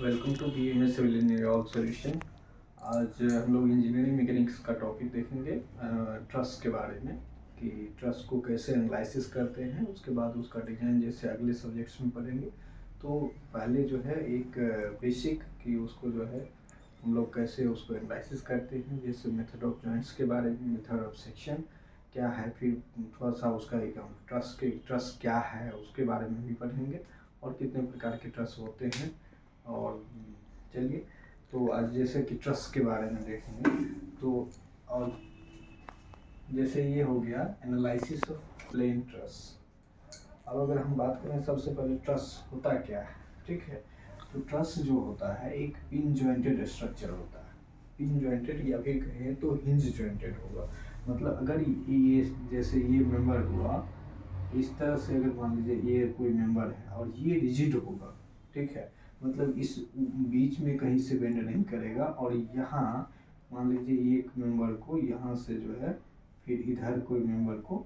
Welcome to BMS civil engineering solution. आज हम लोग इंजीनियरिंग मैकेनिक्स का टॉपिक देखेंगे ट्रस के बारे में कि ट्रस को कैसे एनालिसिस करते हैं, उसके बाद उसका डिज़ाइन जैसे अगले सब्जेक्ट्स में पढ़ेंगे। तो पहले जो है एक बेसिक कि उसको जो है हम लोग कैसे उसको एनालिसिस करते हैं, जैसे मेथड ऑफ जॉइंट्स के बारे में, मेथड ऑफ सेक्शन क्या है, फिर थोड़ा सा उसका एक ट्रस क्या है उसके बारे में भी पढ़ेंगे और कितने प्रकार के ट्रस होते हैं। और चलिए, तो आज जैसे कि ट्रस्ट के बारे में देखेंगे। तो और जैसे ये हो गया एनालिसिस ऑफ प्लेन ट्रस्ट। अब अगर हम बात करें सबसे पहले ट्रस्ट होता क्या है, ठीक है। तो ट्रस्ट जो होता है एक पिन जॉइंटेड स्ट्रक्चर होता है। पिन जॉइंटेड या फिर कहें तो हिंज जॉइंटेड होगा। मतलब अगर ये जैसे ये मेंबर हुआ इस तरह से, अगर मान लीजिए ये कोई मेंबर है और ये रिजिड होगा, ठीक है। मतलब इस बीच में कहीं से बेंड नहीं करेगा, और यहाँ मान लीजिए एक मेंबर को यहाँ से जो है फिर इधर कोई मेंबर को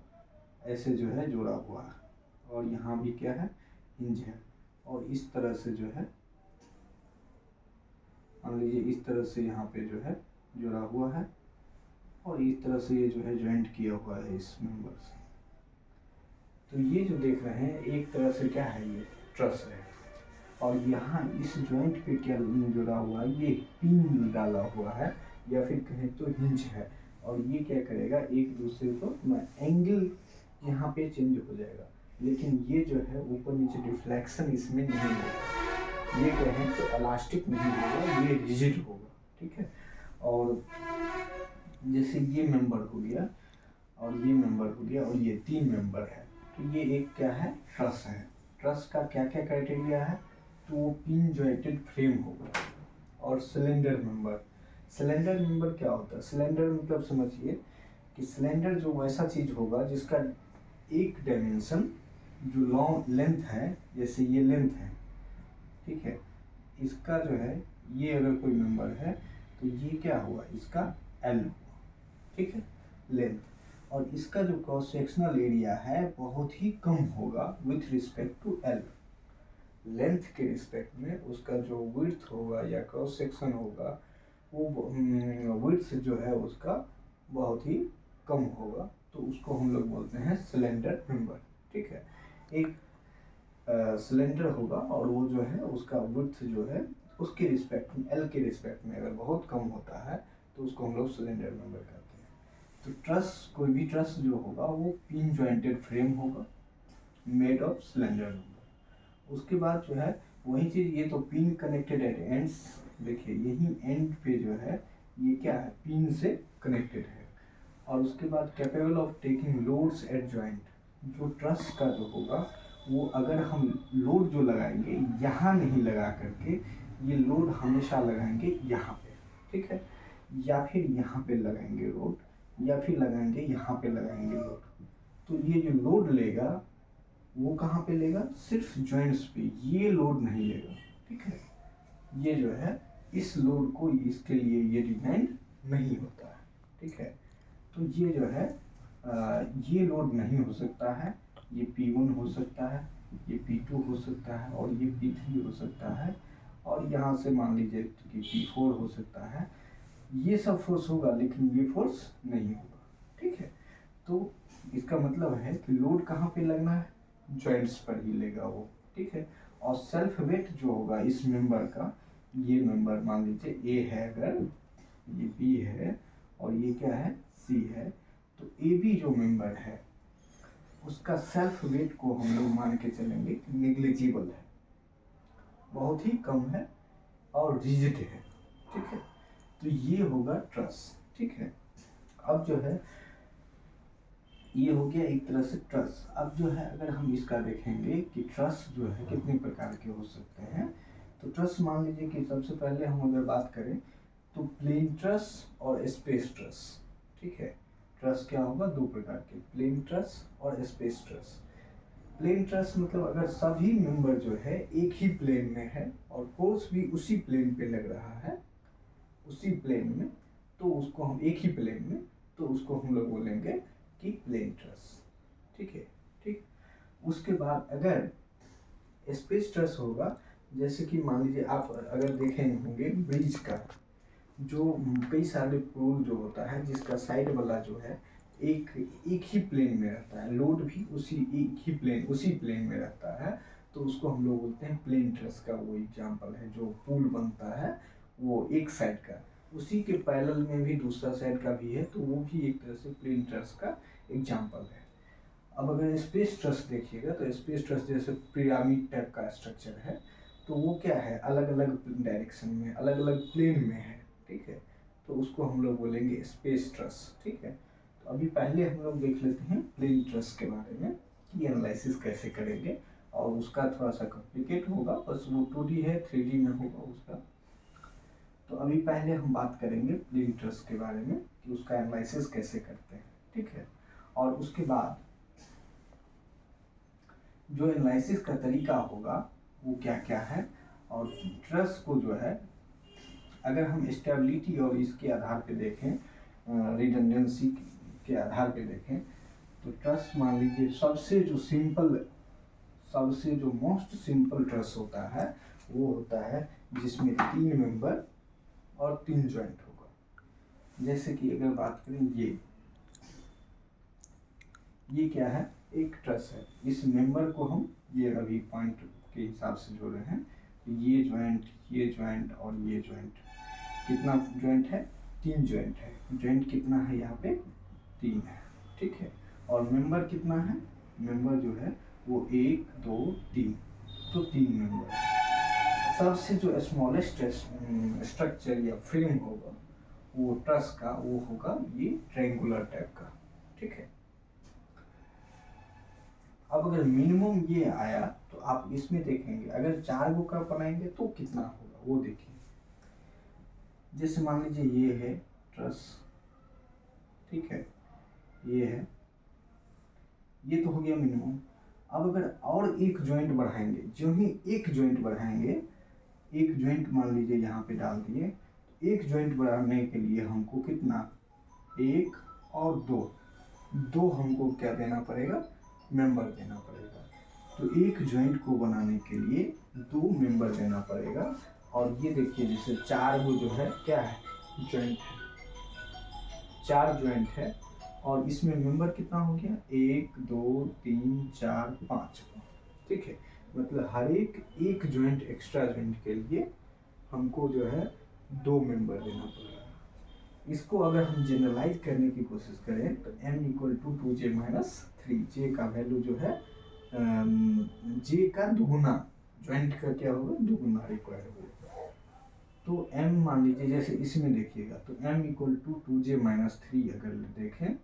ऐसे जो है जोड़ा हुआ है, और यहाँ भी क्या है, हिंज है। और इस तरह से जो है मान लीजिए इस तरह से यहाँ पे जो है जोड़ा हुआ है, और इस तरह से ये जो है ज्वाइंट किया हुआ है इस मेंबर से। तो ये जो देख रहे हैं एक तरह से क्या है, ये ट्रस है। और यहाँ इस जॉइंट पे क्या जुड़ा हुआ है, ये पिन डाला हुआ है या फिर कहें तो हिंज है। और ये क्या करेगा, एक दूसरे को एंगल यहाँ पे चेंज हो जाएगा, लेकिन ये जो है ऊपर नीचे डिफ्लेक्शन इसमें नहीं होगा। ये कहें तो इलास्टिक नहीं होगा, ये रिजिड होगा, ठीक है। और जैसे ये मेंबर हो गया और ये मेंबर हो गया और ये तीन मेंबर है, तो ये एक क्या है, ट्रस है। ट्रस का क्या क्या क्राइटेरिया है, तो वो पिन जॉइंटेड फ्रेम होगा और सिलेंडर मेंबर। सिलेंडर मेंबर क्या होता है, सिलेंडर मतलब समझिए कि सिलेंडर जो वैसा चीज होगा जिसका एक डायमेंशन जो लॉन्ग लेंथ है, जैसे ये लेंथ है, ठीक है। इसका जो है ये अगर कोई मेंबर है तो ये क्या हुआ, इसका एल हुआ, ठीक है, लेंथ। और इसका जो क्रॉस सेक्शनल एरिया है बहुत ही कम होगा with respect to L. Length के रिस्पेक्ट में उसका जो विड्थ होगा या क्रॉस सेक्शन होगा वो विड्थ जो है उसका बहुत ही कम होगा, तो उसको हम लोग बोलते हैं सिलेंडर मेंबर, ठीक है। एक सिलेंडर होगा और वो जो है उसका विड्थ जो है उसके रिस्पेक्ट में, एल के रिस्पेक्ट में अगर बहुत कम होता है तो उसको हम लोग सिलेंडर मेंबर कहते हैं। तो ट्रस, कोई भी ट्रस जो होगा वो पिन जॉइंटेड फ्रेम होगा मेड ऑफ सिलेंडर मेंबर। उसके बाद जो है वही चीज, ये तो पिन कनेक्टेड एट एंड्स, देखिए यही एंड पे जो है ये क्या है, पिन से कनेक्टेड है। और उसके बाद capable of taking loads eight joint. जो ट्रस का जो होगा वो अगर हम लोड जो लगाएंगे यहाँ नहीं लगा करके, ये लोड हमेशा लगाएंगे यहाँ पे, ठीक है, या फिर यहाँ पे लगाएंगे लोड, या फिर लगाएंगे यहाँ पे लगाएंगे लोड। तो ये जो लोड लेगा वो कहाँ पे लेगा, सिर्फ जॉइंट्स पे, ये लोड नहीं लेगा, ठीक है। ये जो है इस लोड को, इसके लिए ये डिजाइन नहीं होता है, ठीक है। तो ये जो है ये लोड नहीं हो सकता है, ये P1 हो सकता है, ये P2 हो सकता है, और ये P3 हो सकता है, और यहाँ से मान लीजिए कि P4 हो सकता है। ये सब फोर्स होगा लेकिन ये फोर्स नहीं होगा, ठीक है। तो इसका मतलब है कि लोड कहाँ पे लगना है, जॉइंट्स पर ही लेगा वो, ठीक है। और सेल्फ वेट जो होगा इस मेंबर का, ये मेंबर मान लीजिए ए है, अगर ये बी है और ये क्या है, सी है, तो ए बी जो मेंबर है उसका सेल्फ वेट को हम लोग मान के चलेंगे कि नेग्लिजिबल है, बहुत ही कम है और रिजिड है, ठीक है। तो ये होगा ट्रस, ठीक है। अब जो है ये हो गया एक तरह से ट्रस। अब जो है अगर हम इसका देखेंगे कि ट्रस जो है कितने प्रकार के हो सकते हैं, तो ट्रस मान लीजिए कि सबसे पहले हम अगर बात करें तो प्लेन ट्रस और स्पेस ट्रस, ठीक है। ट्रस क्या होगा, दो प्रकार के, प्लेन ट्रस और स्पेस ट्रस। प्लेन ट्रस मतलब अगर सभी मेंबर जो है एक ही प्लेन में है और फोर्स भी उसी प्लेन पे लग रहा है, उसी प्लेन में, तो उसको हम एक ही प्लेन में, तो उसको हम लोग बोलेंगे कि प्लेन ट्रस, ठीक है, ठीक। उसके बाद अगर स्पेस ट्रस होगा जैसे कि मान लीजिए आप अगर देखे होंगे ब्रिज का जो कई सारे पुल जो होता है जिसका साइड वाला जो है एक एक ही प्लेन में रहता है, लोड भी उसी एक ही प्लेन उसी प्लेन में रहता है, तो उसको हम लोग बोलते हैं प्लेन ट्रस का वो एग्जाम्पल है। जो पुल बनता है वो एक साइड का, उसी के पैरेलल में भी दूसरा साइड का भी है, तो वो भी एक तरह से प्लेन ट्रस का एग्जाम्पल है। अब अगर स्पेस ट्रस देखिएगा तो स्पेस ट्रस जैसे पिरामिड टाइप का स्ट्रक्चर है, तो वो क्या है, अलग अलग डायरेक्शन में अलग अलग प्लेन में है, ठीक है, तो उसको हम लोग बोलेंगे स्पेस ट्रस, ठीक है। तो अभी पहले हम लोग देख लेते हैं प्लेन ट्रस के बारे में कि एनालिसिस कैसे करेंगे, और उसका थोड़ा सा कॉम्प्लिकेट होगा, बस वो 2D है 3D में होगा उसका। तो अभी पहले हम बात करेंगे प्लेन ट्रस के बारे में कि उसका एनालिसिस कैसे करते हैं, ठीक है। और उसके बाद जो एनालिसिस का तरीका होगा वो क्या क्या है, और ट्रस को जो है अगर हम स्टेबिलिटी और इसके आधार पे देखें, रिडंडेंसी के आधार पे देखें, तो ट्रस मान लीजिए सबसे जो मोस्ट सिंपल ट्रस होता है वो होता है जिसमें 3 मेंबर और 3 जॉइंट होगा। जैसे कि अगर बात करें ये क्या है, एक ट्रस है, इस मेंबर को हम ये अभी पॉइंट के हिसाब से जोड़ रहे हैं, ये जॉइंट और ये जॉइंट, कितना जॉइंट है, 3 जॉइंट है। जॉइंट कितना है यहाँ पे, 3 है, ठीक है। और मेंबर कितना है, मेंबर जो है वो 1 2 3, तो 3 मेंबर। सबसे जो स्मॉलेस्ट स्ट्रक्चर या फ्रेम होगा वो ट्रस का वो होगा ये ट्रायंगुलर टाइप का, ठीक है। अब अगर मिनिमम ये आया तो आप इसमें देखेंगे अगर 4 गो का बनाएंगे तो कितना होगा वो देखिए। जैसे मान लीजिए ये है ट्रस, ठीक है, ये है, ये तो हो गया मिनिमम। अब अगर और एक जॉइंट बढ़ाएंगे, जो ही एक जॉइंट बढ़ाएंगे, एक जॉइंट मान लीजिए यहाँ पे डाल दिए, तो एक जॉइंट बढ़ाने के लिए हमको कितना, 1 और 2 हमको क्या देना पड़ेगा, मेंबर देना पड़ेगा। तो एक जॉइंट को बनाने के लिए 2 मेंबर देना पड़ेगा। और ये देखिए जैसे 4 गो जो है क्या है, जॉइंट है, 4 जॉइंट है, और इसमें मेंबर कितना हो गया, 1 2 3 4 5, ठीक है। मतलब हर एक जॉइंट एक्स्ट्रा जॉइंट के लिए हमको जो है 2 मेंबर देना पड़ेगा। इसको अगर हम जनरलाइज करने की कोशिश करें तो m equal to 2j minus 3, J का वैल्यू जो है जे का दुगुना, ज्वाइंट का क्या होगा, दुगुना रिक्वायर्ड होगा। तो m मान लीजिए जैसे इसमें देखिएगा तो m equal to 2j minus 3 अगर देखें,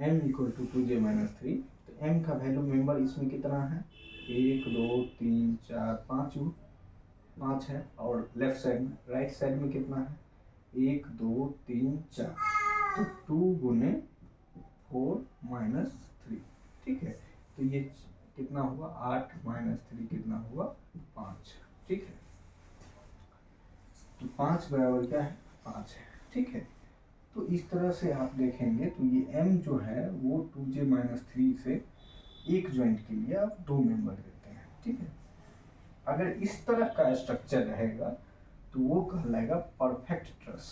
m equal to 2j minus 3, तो m का वैल्यू मेंबर इसमें कितना है, 1 2 3 4 5 है, और लेफ्ट साइड में राइट साइड में कितना है, 1 2 3 4, तो 2 गुने 4 माइनस 3, ठीक है। तो ये कितना हुआ, 8 माइनस 3 कितना हुआ, 5, ठीक है। तो 5 बराबर क्या है, 5 है, ठीक है। तो इस तरह से आप देखेंगे तो ये m जो है वो 2j माइनस 3 से एक जॉइंट के लिए आप 2 मेंबर देते हैं, ठीक है। अगर इस तरह का स्ट्रक्चर रहेगा तो वो कहलाएगा परफेक्ट ट्रस,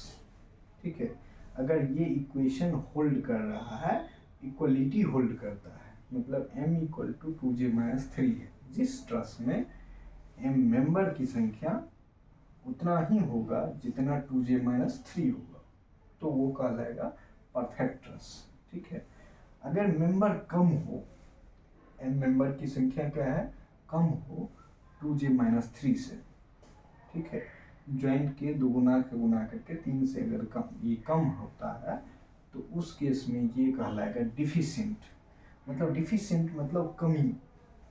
ठीक है। अगर ये इक्वेशन होल्ड कर रहा है, इक्वलिटी होल्ड करता है, मतलब m equal to 2j minus 3 है, जिस ट्रस में m मेंबर की संख्या उतना ही होगा जितना 2j माइनस 3 होगा, तो वो कहलाएगा परफेक्ट ट्रस, ठीक है। अगर मेंबर कम हो, m मेंबर की संख्या क्या है, कम हो 2j माइनस 3 से, ठीक है, ज्वाइंट के दुगुना के गुना करके 3 से अगर ये कम होता है तो उस केस में ये कहलाएगा डिफिशिएंट। मतलब डिफिशिएंट मतलब कमी,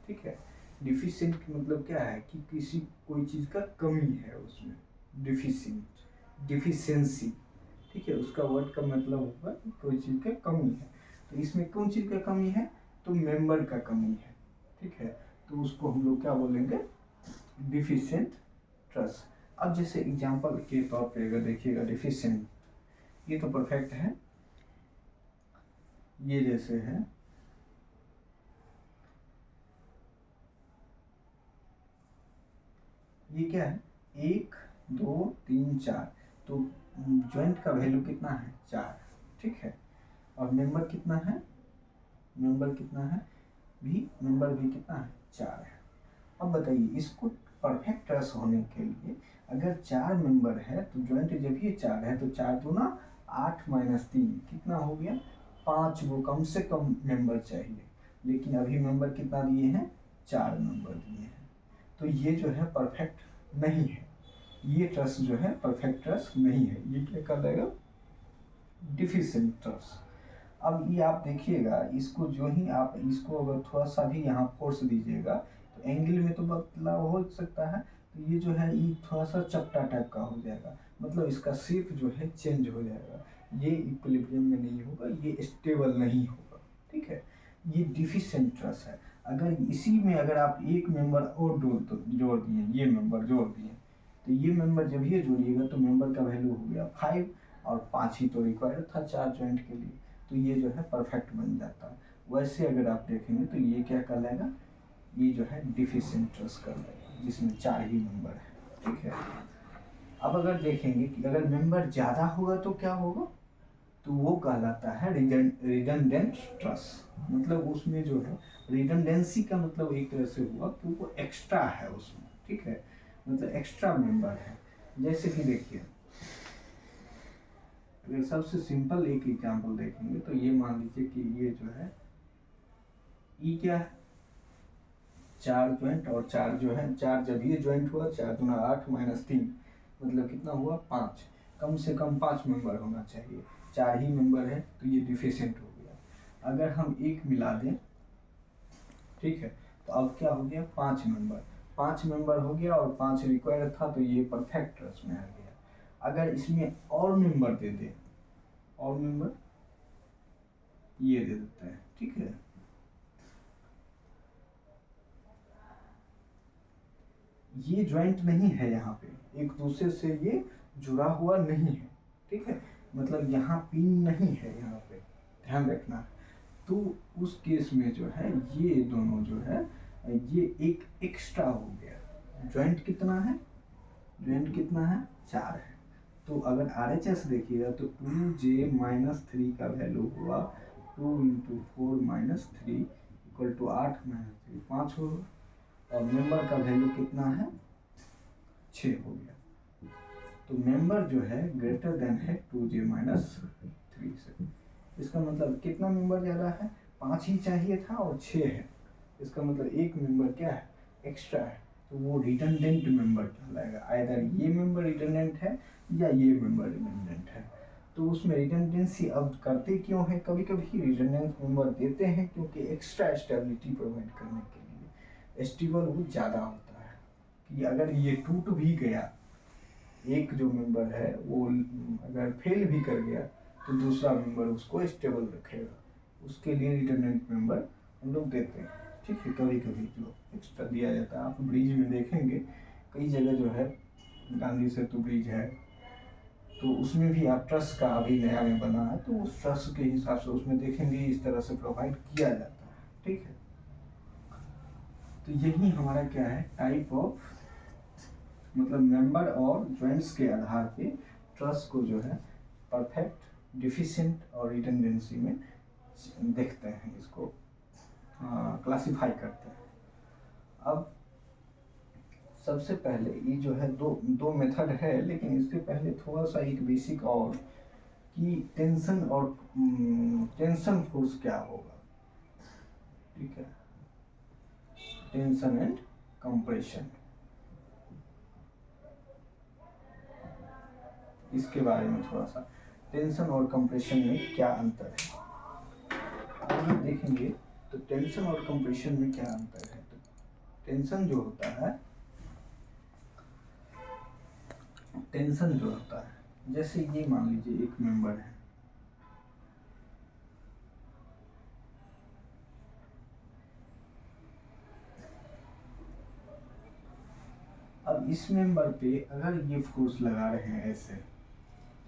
ठीक है। डिफिशिएंट मतलब क्या है कि किसी कोई चीज़ का कमी है उसमें, डिफिशिएंट डिफिशियंसी, ठीक है, उसका वर्ड का मतलब होगा कि कोई चीज़ का कमी है। तो इसमें कौन चीज़ का कमी है, तो मेंबर का कमी है, ठीक है। तो उसको हम लोग क्या बोलेंगे, डिफिशिएंट ट्रस। अब जैसे एग्जांपल के तौर पे अगर देखिएगा डिफिशिएंट, ये तो परफेक्ट है, ये जैसे है, ये क्या है 1 2 3 4, तो ज्वाइंट का वैल्यू कितना है 4, ठीक है। और मेंबर कितना है, मेंबर कितना है भी, मेंबर भी कितना है 4 है। अब बताइए इसको परफेक्ट ट्रस होने के लिए अगर 4 मेंबर है तो ज्वाइंट जब ये 4 है तो 4 दूना 8 माइनस 3 कितना हो गया 5, वो कम से कम मेंबर चाहिए, लेकिन अभी मेंबर कितना दिए हैं 4 मेंबर दिए हैं, तो ये जो है परफेक्ट नहीं है, ये ट्रस जो है परफेक्ट ट्रस नहीं है, ये क्या कर देगा डिफिशिएंट ट्रस। अब ये आप देखिएगा इसको जो ही आप इसको अगर थोड़ा सा भी यहाँ फोर्स दीजिएगा तो एंगल में तो बदलाव हो सकता है, तो ये जो है ये थोड़ा सा चपटा टाइप का हो जाएगा, मतलब इसका शेप जो है चेंज हो जाएगा, ये इक्विलिब्रियम में नहीं होगा, ये स्टेबल नहीं होगा, ठीक है। ये डिफिशिएंट ट्रस है। अगर इसी में अगर आप एक मेंबर और जोड़ दिए, ये मेंबर जोड़ दिए, तो ये मेंबर जब ये जोड़िएगा तो मेंबर का वैल्यू हो गया 5, और 5 ही तो रिक्वायर्ड था 4 जॉइंट के लिए, तो ये जो है परफेक्ट बन जाता है। वैसे अगर आप देखेंगे तो ये क्या कहलाएगा, ये जो है डिफिशिएंट ट्रस कहलाएगा, जिसमें 4 ही मेंबर है, ठीक है। अब अगर देखेंगे कि अगर मेंबर ज़्यादा होगा तो क्या होगा, तो वो कहलाता है रिडंडेंट ट्रस, मतलब उसमें जो है रिडंडेंसी का मतलब एक तरह से हुआ कि वो एक्स्ट्रा है उसमें, ठीक है, मतलब एक्स्ट्रा मेंबर है। जैसे कि देखिए अगर सबसे सिंपल एक एग्जांपल देखेंगे तो ये मान लीजिए कि ये जो है ई क्या है 4 ज्वाइंट, और 4 जो है 4 जब ये ज्वाइंट हुआ 4 दूना 8 माइनस 3 मतलब कितना हुआ 5, कम से कम 5 मेंबर होना चाहिए, 4 ही मेंबर है तो ये डिफिशिएंट हो गया। अगर हम एक मिला दें, ठीक है, तो अब क्या हो गया 5 मेंबर, 5 मेंबर हो गया और 5 रिक्वायर्ड था, तो ये परफेक्ट ट्रस में आ गया। अगर इसमें और मेंबर दे दें, और मेंबर ये दे देते हैं, ठीक है, ये ज्वाइंट नहीं है, यहाँ पे एक दूसरे से ये जुड़ा हुआ नहीं है, ठीक है, मतलब यहाँ पिन नहीं है, यहाँ पे ध्यान रखना। तो उस केस में जो है ये दोनों जो है ये एक एक्स्ट्रा हो गया, ज्वाइंट कितना है, ज्वाइंट कितना है 4 है, तो अगर RHS देखिएगा तो 2j माइनस 3 का वैल्यू हुआ 2 into 4 minus 3 equal to 8 minus 3 5 होगा, और मेंबर का वैल्यू कितना है 6 हो गया, तो मेंबर जो है ग्रेटर देन है 2j माइनस 3 से। इसका मतलब कितना मेंबर ज़्यादा है, 5 ही चाहिए था और 6 है, इसका मतलब एक मेंबर क्या है एक्स्ट्रा है, तो वो रिडंडेंट मेंबर कहलाएगा। आइदर ये मेंबर रिडंडेंट है या ये मेंबर रिडंडेंट है, तो उसमें रिडंडेंसी अब करते क्यों है, कभी कभी रिडंडेंट मेंबर देते हैं क्योंकि एक्स्ट्रा स्टेबिलिटी प्रोवाइड करने के लिए, स्टेबल वो ज़्यादा होता है कि अगर ये टूट भी गया, एक जो मेंबर है वो अगर फेल भी कर गया तो दूसरा मेंबर उसको स्टेबल रखेगा, उसके लिए रिडंडेंट मेंबर हम लोग देते हैं, ठीक है, कभी कभी जो एक्स्ट्रा दिया जाता है। आप ब्रिज में देखेंगे कई जगह जो है, गांधी सेतु ब्रिज है तो उसमें भी आप ट्रस का अभी नया में बना है, तो उस ट्रस के हिसाब से उसमें देखेंगे इस तरह से प्रोवाइड किया जाता है, ठीक है। तो यही हमारा क्या है टाइप ऑफ, मतलब मेंबर और ज्वाइंट्स के आधार पे ट्रस को जो है परफेक्ट, डिफिशिएंट और रिडंडेंसी में देखते हैं, इसको क्लासिफाई करते हैं। अब सबसे पहले ये जो है दो मेथड है, लेकिन इसके पहले थोड़ा सा एक बेसिक और कि टेंशन और टेंशन फोर्स क्या होगा, ठीक है, टेंशन एंड कंप्रेशन, इसके बारे में थोड़ा सा, टेंशन और कंप्रेशन में क्या अंतर है। अगर देखेंगे तो टेंशन और कंप्रेशन में क्या अंतर है, तो टेंशन जो होता है, टेंशन जो होता है जैसे ये मान लीजिए एक मेंबर है, अब इस मेंबर पे अगर ये फोर्स लगा रहे हैं ऐसे,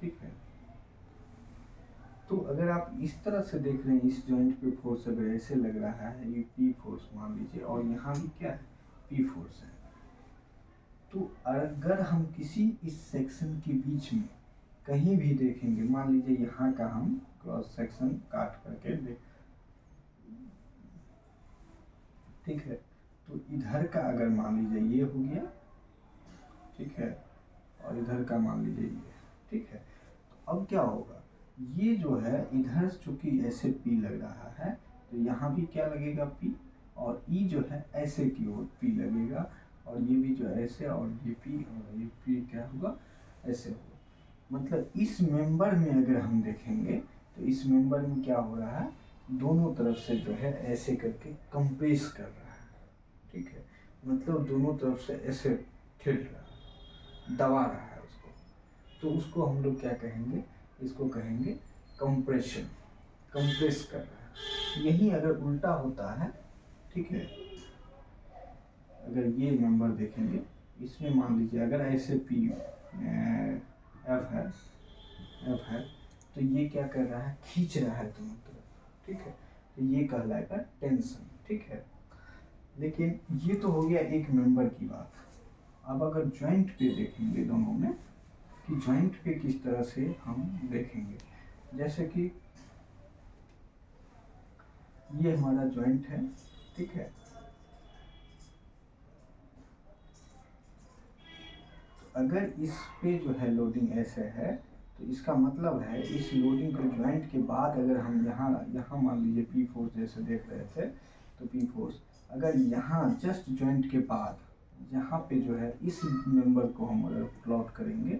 ठीक है, तो अगर आप इस तरह से देख रहे हैं इस जॉइंट पे फोर्स अगर ऐसे लग रहा है, ये P फोर्स मान लीजिए, और यहाँ भी क्या है P फोर्स है, तो अगर हम किसी इस सेक्शन के बीच में कहीं भी देखेंगे, मान लीजिए यहाँ का हम क्रॉस सेक्शन काट करके देख, ठीक है, तो इधर का अगर मान लीजिए ये हो गया, ठीक है, और इधर का मान लीजिए ये, ठीक है, तो अब क्या होगा, ये जो है इधर चूंकि ऐसे पी लग रहा है तो यहाँ भी क्या लगेगा पी, और ई जो है ऐसे की ओर पी लगेगा, और ये भी जो है ऐसे, और ये पी और ये पी क्या होगा, ऐसे होगा। मतलब इस मेंबर में अगर हम देखेंगे तो इस मेंबर में क्या हो रहा है, दोनों तरफ से जो है ऐसे करके कंप्रेस कर रहा है, ठीक है, मतलब दोनों तरफ से ऐसे ठेल रहा है, दबा रहा है उसको, तो उसको हम लोग क्या कहेंगे, इसको कहेंगे कंप्रेशन, कंप्रेस कर रहा है। यही अगर उल्टा होता है, ठीक है, अगर ये मेंबर देखेंगे, इसमें मान लीजिए अगर ऐसे पी एफ है तो ये क्या कर रहा है, खींच रहा है दोनों तरफ, ठीक है, तो ये कहलाएगा टेंशन, ठीक है। लेकिन ये तो हो गया एक मेंबर की बात। अब अगर जॉइंट पे देखेंगे दोनों में कि जॉइंट पे किस तरह से हम देखेंगे, जैसे कि ये हमारा जॉइंट है, ठीक है, अगर इस पे जो है लोडिंग ऐसे है तो इसका मतलब है इस लोडिंग को जॉइंट के बाद अगर हम यहाँ मान लीजिए पी फोर्स जैसे देख रहे थे, तो पी फोर्स अगर यहाँ जस्ट जॉइंट के बाद यहाँ पे जो है इस मेंबर को हम अगर प्लॉट करेंगे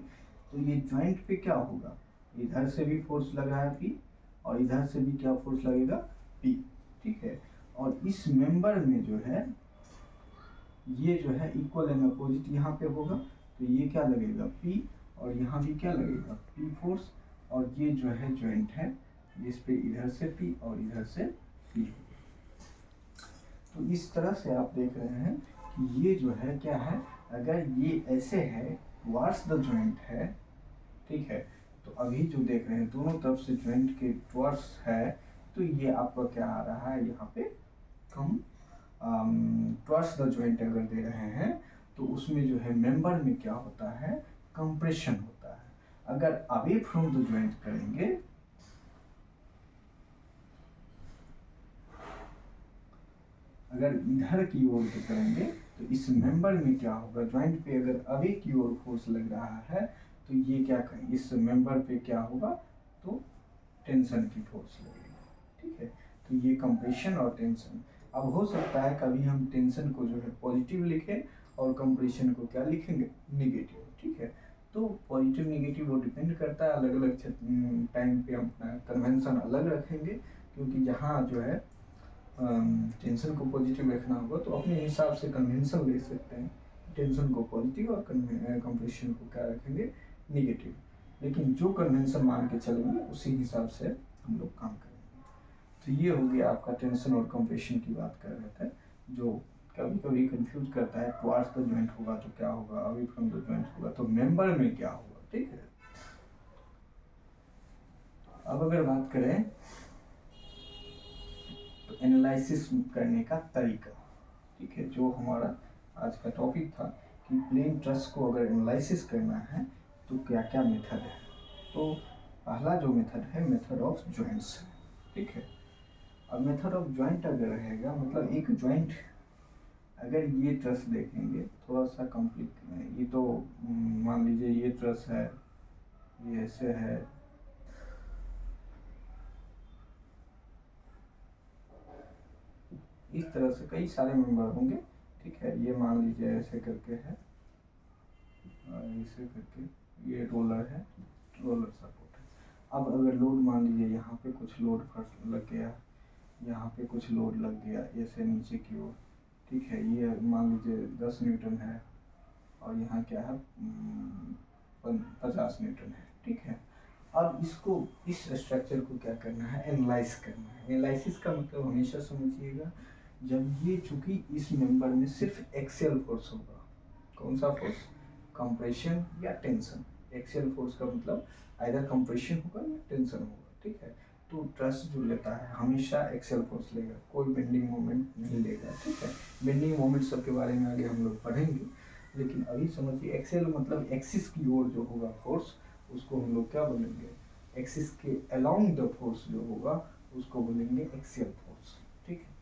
तो ये जॉइंट पे क्या होगा, इधर से भी फोर्स लग रहा है पी और इधर से भी क्या फोर्स लगेगा पी, ठीक है, और इस मेंबर में जो है ये जो है इक्वल एंड अपोजिट यहाँ पे होगा, तो ये क्या लगेगा P और यहाँ भी क्या लगेगा P फोर्स, और ये जो है जॉइंट है जिस पे इधर से P और इधर से P। तो इस तरह से आप देख रहे हैं कि ये जो है क्या है, अगर ये ऐसे है टुवर्ड्स द जॉइंट है, ठीक है, तो अभी जो देख रहे हैं दोनों तरफ से जॉइंट के टुवर्ड्स है, तो ये आपका क्या आ रहा है, यहाँ पे हम टुवर्ड्स द जॉइंट अगर दे रहे हैं तो उसमें जो है मेंबर में क्या होता है, कंप्रेशन होता है। अगर अवे फ्रॉम द जॉइंट करेंगे, अगर इधर की ओर करेंगे तो इस मेंबर में क्या होगा, जॉइंट पे अगर अवे की ओर फोर्स लग रहा है तो ये क्या करें, इस मेंबर पे क्या होगा, तो टेंशन की फोर्स लगेगी, ठीक है, तो ये कंप्रेशन और टेंशन। अब हो सकता है कभी हम टेंशन को जो है पॉजिटिव लिखें और कंप्रेशन को क्या लिखेंगे, नेगेटिव, ठीक है, तो पॉजिटिव नेगेटिव वो डिपेंड करता है, अलग अलग टाइम पे हम अपना कन्वेंशन अलग रखेंगे, क्योंकि जहाँ जो है टेंशन को पॉजिटिव रखना होगा तो अपने हिसाब से कन्वेंशन ले सकते हैं, टेंशन को पॉजिटिव और कंप्रेशन को क्या रखेंगे, नेगेटिव, लेकिन जो कन्वेंशन मान के चलेंगे उसी हिसाब से हम लोग काम करेंगे। तो ये हो गया आपका टेंशन और कंप्रेशन की बात कर रहे थे, जो कभी कभी कंफ्यूज करता है, टुवर्ड्स द जॉइंट होगा तो क्या होगा, अवे फ्रॉम द जॉइंट होगा तो मेंबर में क्या होगा, ठीक है। अब अगर बात करें तो एनालिसिस करने का तरीका, ठीक है, जो हमारा आज का टॉपिक था कि प्लेन ट्रस को अगर एनालिसिस करना है तो क्या क्या मेथड है। तो पहला जो मेथड है मेथड ऑफ जॉइंट्स, ठीक है। अब मेथड ऑफ जॉइंट अगर रहेगा मतलब एक जॉइंट अगर ये ट्रस देखेंगे थोड़ा सा कंप्लीट, ये तो मान लीजिए ये ट्रस है, ये ऐसे है, इस तरह से कई सारे मेंबर होंगे, ठीक है, ये मान लीजिए ऐसे करके है, ऐसे करके ये रोलर है, रोलर सपोर्ट है। अब अगर लोड मान लीजिए यहाँ पे कुछ लोड फर्स्ट लग गया, यहाँ पे कुछ लोड लग गया ऐसे नीचे की ओर, ठीक है, ये मान लीजिए 10 न्यूटन है और यहाँ क्या है 50 न्यूटन है, ठीक है। अब इसको इस स्ट्रक्चर को क्या करना है, एनालाइज करना है। एनालिसिस का मतलब हमेशा समझिएगा जब ये चूंकि इस मेंबर में सिर्फ एक्सियल फोर्स होगा, कौन सा फोर्स, कंप्रेशन या टेंशन। एक्सियल फोर्स का मतलब आइदर कंप्रेशन होगा या टेंशन होगा, ठीक है, तो ट्रस जो लेता है हमेशा एक्सियल फोर्स लेगा, कोई बेंडिंग मोमेंट नहीं लेगा, ठीक है। बेंडिंग मोमेंट सब के बारे में आगे हम लोग पढ़ेंगे। लेकिन अभी समझिए एक्सेल मतलब एक्सिस की ओर जो होगा फोर्स उसको हम लोग क्या बोलेंगे, एक्सिस के अलोंग द फोर्स जो होगा उसको बोलेंगे एक्सियल फोर्स। ठीक है,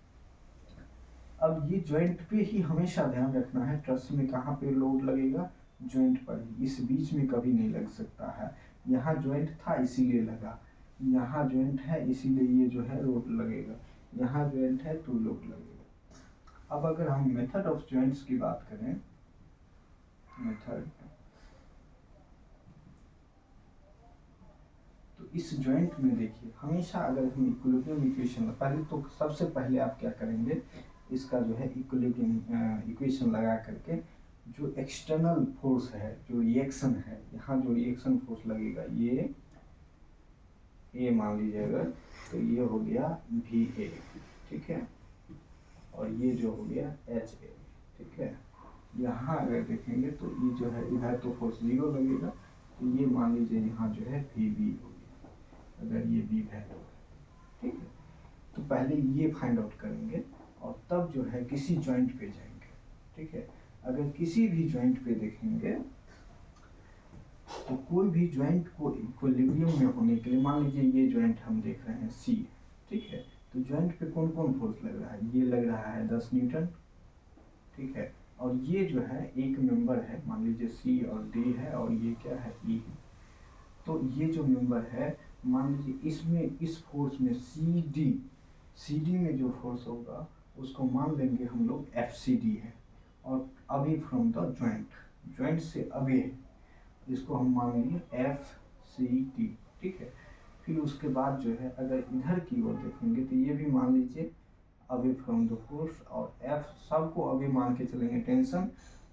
अब ये जॉइंट पे ही हमेशा ध्यान रखना है, ट्रस में कहाँ पे लोड लगेगा, जॉइंट पर ही, इस बीच में कभी नहीं लग सकता है। यहाँ जॉइंट था इसीलिए लगा, यहाँ जॉइंट है इसीलिए ये जो है लोड लगेगा, यहाँ जॉइंट है तो लोड लगेगा। अब अगर हम मेथड ऑफ जॉइंट्स की बात करें, मेथड, तो इस जॉइंट में देखिए हमेशा अगर हम इक्विलिब्रियम इक्वेशन, पहले तो सबसे पहले आप क्या करेंगे, इसका जो है इक्विलिब्रियम इक्वेशन लगा करके जो एक्सटर्नल फोर्स है, जो रिएक्शन है, यहाँ जो रिएक्शन फोर्स लगेगा ये मान लीजिएगा, तो ये हो गया वी ए, ठीक है, और ये जो हो गया एच ए, ठीक है। यहाँ अगर देखेंगे तो ये जो है इधर तो फोर्स 0 लगेगा, तो ये मान लीजिए यहाँ जो है वी बी हो गया, अगर ये बी वैल्यू है, ठीक है। तो पहले ये फाइंड आउट करेंगे और तब जो है किसी जॉइंट पे जाएंगे, ठीक है। अगर किसी भी जॉइंट पे देखेंगे तो कोई भी जॉइंट को इक्विलिब्रियम में होने के लिए, मान लीजिए ये जॉइंट हम देख रहे हैं सी, ठीक है, तो जॉइंट पे कौन कौन फोर्स लग रहा है, ये लग रहा है 10 न्यूटन, ठीक है, और ये जो है एक मेंबर है, मान लीजिए सी और डी है और ये क्या है ई है, तो ये जो मेंबर है मान लीजिए इसमें इस फोर्स में सी डी में जो फोर्स होगा उसको मान लेंगे हम लोग एफ सी डी है, और अवे फ्रॉम द जॉइंट से अवे है, इसको हम मान लिए एफ सी डी, ठीक है। फिर उसके बाद जो है अगर इधर की ओर देखेंगे तो ये भी मान लीजिए अवे फ्रॉम द फोर्स, और एफ सबको अवे मान के चलेंगे, टेंशन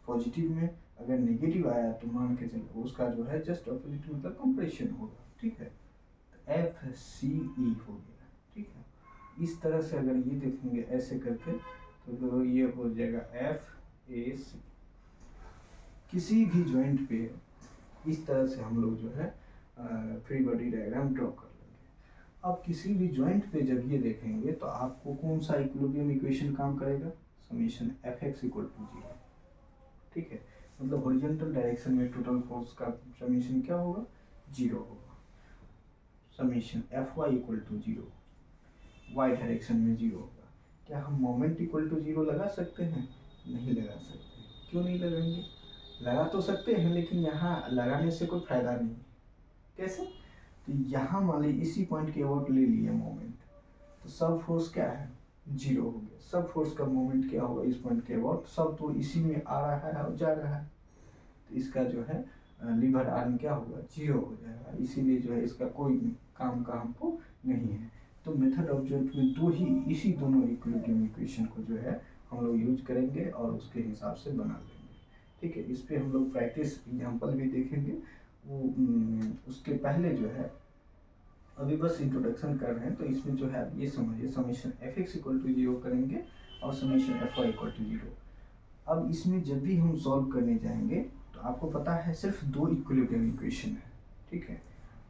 पॉजिटिव में, अगर नेगेटिव आया तो मान के चलेंगे उसका जो है जस्ट अपोजिट मतलब कंप्रेशन होगा, ठीक है। तो एफ सी ई हो गया, ठीक है। इस तरह से अगर ये देखेंगे ऐसे करके तो ये हो जाएगा एफ ए सी। किसी भी जॉइंट पे इस तरह से हम लोग जो है फ्री बॉडी डायग्राम ड्रॉ कर लेंगे। अब किसी भी जॉइंट पे जब ये देखेंगे तो आपको कौन सा इक्विलिब्रियम इक्वेशन काम करेगा, summation F X equal to 0, ठीक है। मतलब हॉरिजॉन्टल डायरेक्शन में टोटल फोर्स का समीशन क्या होगा, 0 होगा, summation F Y equal to 0, Y direction में 0 होगा। क्या हम मोमेंट इक्वल टू 0 लगा सकते हैं, नहीं लगा सकते, क्यों नहीं लगाएंगे, लगा तो सकते हैं लेकिन यहाँ लगाने से कोई फायदा नहीं है। कैसे, तो यहाँ मान लीजिए इसी पॉइंट के अबाउट ले लिए मोमेंट, तो सब फोर्स क्या है, 0 हो गया, सब फोर्स का मोमेंट क्या होगा इस पॉइंट के अबाउट, सब तो इसी में आ रहा है और जा रहा है, तो इसका जो है लीवर आर्म क्या होगा, 0 हो जाएगा, इसीलिए जो है इसका कोई काम का हमको नहीं है। तो मेथड ऑफ जॉइंट में दो ही, इसी दोनों इक्विलिब्रियम इक्वेशन को जो है हम लोग यूज करेंगे और उसके हिसाब से बना लेंगे, ठीक है। इस पर हम लोग प्रैक्टिस एग्जाम्पल भी देखेंगे, वो उसके पहले जो है अभी बस इंट्रोडक्शन कर रहे हैं, तो इसमें जो है आप ये समझिए summation F X equal to 0 करेंगे और summation F Y equal to 0। अब इसमें जब भी हम सॉल्व करने जाएंगे तो आपको पता है सिर्फ दो इक्विलिब्रियम इक्वेशन है, ठीक है।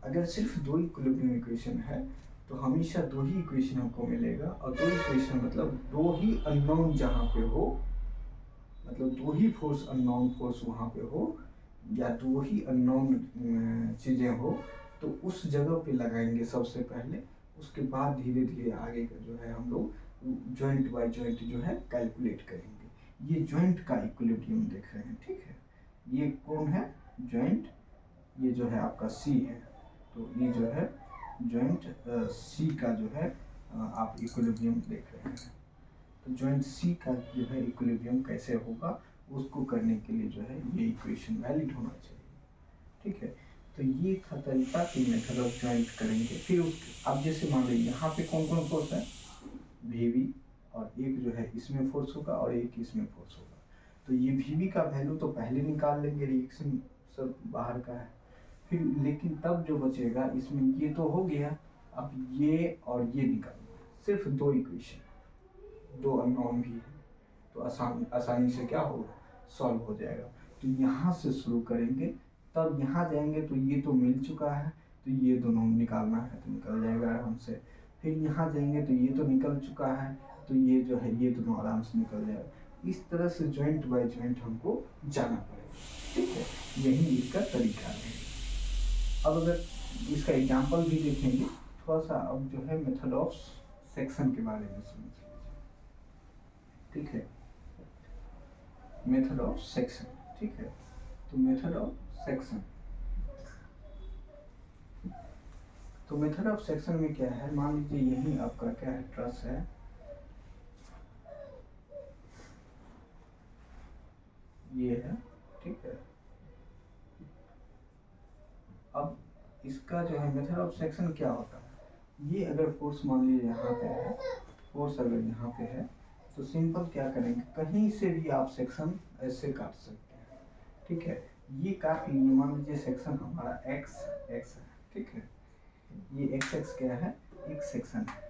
अगर सिर्फ दो इक्विलिब्रियम इक्वेशन है तो हमेशा दो ही इक्वेशन हमको मिलेगा, और दो इक्वेशन मतलब दो ही अननोन जहाँ पे हो, मतलब दो ही फोर्स अननोन फोर्स वहाँ पे हो, या दो ही अननोन चीज़ें हो, तो उस जगह पे लगाएंगे सबसे पहले, उसके बाद धीरे धीरे आगे का जो है हम लोग जॉइंट बाय जॉइंट जो है कैलकुलेट करेंगे। ये जॉइंट का इक्विलिब्रियम देख रहे हैं, ठीक है। ये कौन है, जॉइंट, ये जो है आपका सी है, तो ये जो है जॉइंट सी का जो है आप इक्विलिब्रियम देख रहे हैं। तो जॉइंट सी का जो है इक्विलिब्रियम कैसे होगा उसको करने के लिए जो है ये इक्वेशन वैलिड होना चाहिए, ठीक है। तो ये था तरीका कि मेथड ऑफ जॉइंट करेंगे। फिर अब जैसे मान लीजिए यहाँ पे कौन कौन फोर्स है, वी वी, और एक जो है इसमें फोर्स होगा और एक इसमें फोर्स होगा, तो ये वी वी का वैल्यू तो पहले निकाल लेंगे, रिएक्शन सब बाहर का है, फिर लेकिन तब जो बचेगा इसमें ये तो हो गया, अब ये और ये निकालना है, सिर्फ दो इक्वेशन, दो अननोन भी है, तो आसानी से क्या होगा, सॉल्व हो जाएगा। तो यहाँ से शुरू करेंगे, तब यहाँ जाएंगे तो ये तो मिल चुका है, तो ये दोनों निकालना है तो निकल जाएगा आराम से। फिर यहाँ जाएंगे तो ये तो निकल चुका है, तो ये जो है ये दोनों आराम से निकल जाएगा। इस तरह से जॉइंट बाय जॉइंट हमको जाना पड़ेगा, ठीक है। यही इसका तरीका है। अब अगर इसका एग्जाम्पल भी देखेंगे थोड़ा सा, अब जो है मेथड ऑफ सेक्शन के बारे में समझ लीजिए, ठीक है। मेथड ऑफ सेक्शन, ठीक है। तो मेथड ऑफ सेक्शन, तो मेथड ऑफ सेक्शन में क्या है, मान लीजिए यही आपका क्या है, ट्रस है, ये है, ठीक है। अब इसका जो है मेथड ऑफ सेक्शन क्या होता है, ये अगर फोर्स मान लीजिए यहाँ पे है, फोर्स अगर यहाँ पे है, तो सिंपल क्या करेंगे, कहीं से भी आप सेक्शन ऐसे काट सकते हैं, ठीक है। ये काट लिए, मान लीजिए सेक्शन हमारा एक्स एक्स है, ठीक है। ये एक्स एक्स क्या है, एक सेक्शन है।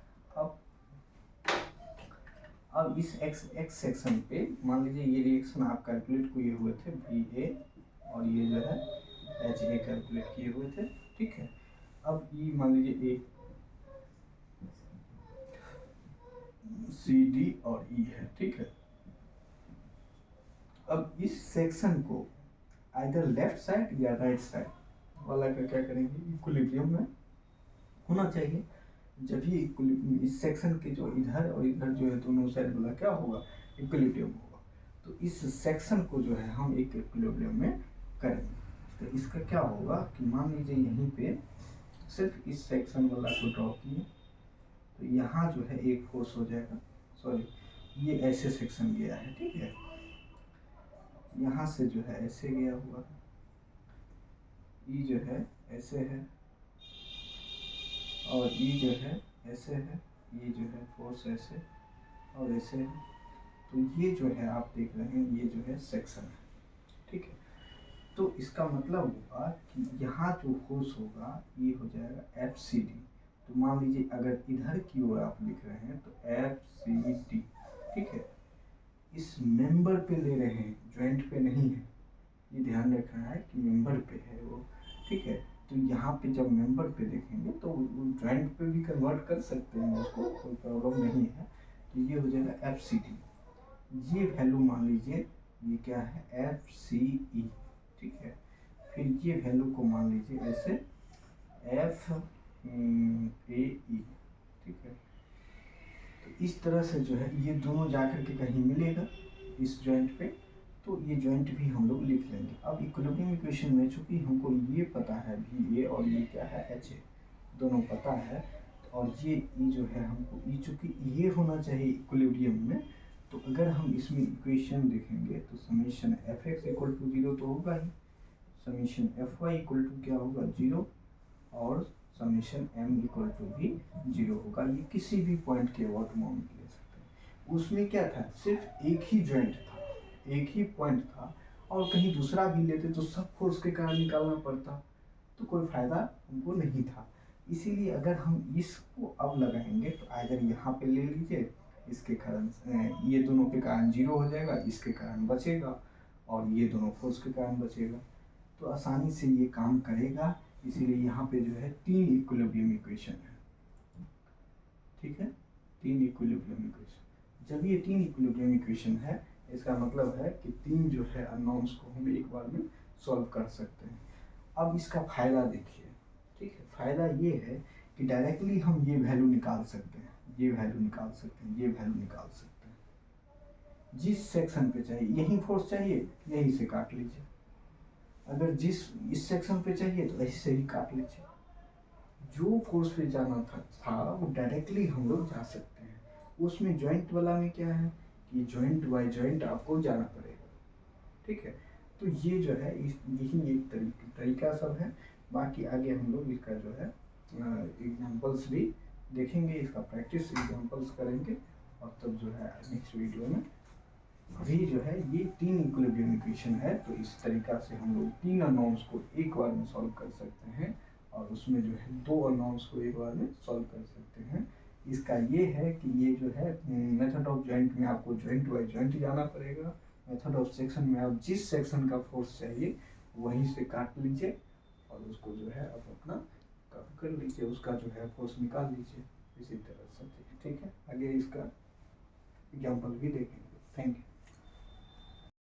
अब इस एक्स एक्स सेक्शन पे मान लीजिए ये रिएक्शन आप कैलकुलेट किए हुए थे बी ए, और ये जो है एच ए कैलकुलेट किए हुए थे, ठीक है। अब ई मान लीजिए ए, सी डी और ई है, ठीक है। अब इस सेक्शन को आइदर लेफ्ट साइड या राइट साइड वाला का क्या करेंगे, इक्विलिब्रियम में होना चाहिए। जब भी इस सेक्शन के जो इधर और इधर जो है दोनों साइड वाला क्या होगा, इक्विलिब्रियम होगा। तो इस सेक्शन को जो है हम एक इक्विलिब्रियम में करेंगे। तो इसका क्या होगा कि मान लीजिए यहीं पे सिर्फ इस सेक्शन वाला को ड्रॉ किए, तो यहाँ जो है एक फोर्स हो जाएगा, सॉरी ये ऐसे सेक्शन गया है, ठीक है। यहाँ से जो है ऐसे गया हुआ है, ई जो है ऐसे है, और ई जो है ऐसे है, ये जो है फोर्स ऐसे और ऐसे है। तो ये जो है आप देख रहे हैं, ये जो है सेक्शन है, ठीक है। तो इसका मतलब होगा कि यहाँ जो फोर्स होगा ये हो जाएगा एफ सी डी। तो मान लीजिए अगर इधर की ओर आप लिख रहे हैं तो एफ सी डी, ठीक है। इस मेंबर पे ले रहे हैं, जॉइंट पे नहीं है, ये ध्यान रखना है कि मेंबर पे है वो, ठीक है। तो यहाँ पे जब मेंबर पे देखेंगे तो जॉइंट पे भी कन्वर्ट कर सकते हैं उसको, कोई प्रॉब्लम नहीं है। तो ये हो जाएगा एफ सी डी, ये वैल्यू मान लीजिए ये क्या है, एफ सी ई, ठीक है। फिर ये वैल्यू को मान लीजिए ऐसे एफ ए ई, ठीक है। तो इस तरह से जो है ये दोनों जाकर के कहीं मिलेगा इस जॉइंट पे, तो ये जॉइंट भी हम लोग लिख लेंगे। अब इक्विलिब्रियम इक्वेशन में चूंकि हमको ये पता है भी ए और ये क्या है एच ए, दोनों पता है, और ये ई जो है हमको ई चूंकि ये होना चाहिए इक्विलिब्रियम में, तो अगर हम इसमें इक्वेशन देखेंगे तो summation F X equal to zero तो होगा ही, summation F Y equal to क्या होगा, जीरो, और समीशन एम इक्वल टू भी जीरो होगा। ये किसी भी पॉइंट के अबाउट मान ले सकते हैं। उसमें क्या था, सिर्फ एक ही जॉइंट था, एक ही पॉइंट था, और कहीं दूसरा भी लेते तो सब फोर्स के कारण निकालना पड़ता, तो कोई फायदा हमको नहीं था। इसीलिए अगर हम इसको अब लगाएंगे तो आइदर यहाँ पे ले लीजिए, इसके कारण ये दोनों के कारण जीरो हो जाएगा, इसके कारण बचेगा, और ये दोनों फोर्स के कारण बचेगा, तो आसानी से ये काम करेगा। इसीलिए यहाँ पे जो है तीन इक्विलिब्रियम इक्वेशन है, ठीक है, तीन इक्विलिब्रियम इक्वेशन। जब ये तीन इक्विलिब्रियम इक्वेशन है, इसका मतलब है कि तीन जो है अननोन्स को हम एक बार में सॉल्व कर सकते हैं। अब इसका फायदा देखिए, ठीक है। फायदा ये है कि डायरेक्टली हम ये वैल्यू निकाल सकते हैं, ये वैल्यू निकाल सकते हैं, ये वैल्यू निकाल सकते हैं। जिस सेक्शन पे चाहिए, यही फोर्स चाहिए यहीं से काट लीजिए, अगर जिस इस सेक्शन पे चाहिए तो ऐसे ही काट लीजिए। जो फोर्स पे जाना था वो डायरेक्टली हम लोग जा सकते हैं। उसमें जॉइंट वाला में क्या है कि जॉइंट बाय जॉइंट आपको जाना पड़ेगा, ठीक है। तो ये जो है यही एक तरीका सब है। बाकी आगे हम लोग इसका जो है एग्जांपल्स भी देखेंगे, इसका प्रैक्टिस एग्जांपल्स करेंगे, और तब जो है नेक्स्ट वीडियो में अभी जो है ये तीन इक्विलिब्रियम इक्वेशन है, तो इस तरीका से हम लोग तीन अननोन्स को एक बार में सॉल्व कर सकते हैं, और उसमें जो है दो अननोन्स को एक बार में सॉल्व कर सकते हैं। इसका ये है कि ये जो है मेथड ऑफ जॉइंट में आपको जॉइंट बाय जॉइंट जाना पड़ेगा। मेथड ऑफ सेक्शन में आप जिस सेक्शन का फोर्स चाहिए वहीं से काट लीजिए, और उसको जो है आप अपना काम कर लीजिए, उसका जो है फोर्स निकाल लीजिए, इसी तरह से, ठीक है। आगे इसका एग्जाम्पल भी देखेंगे। Thank you.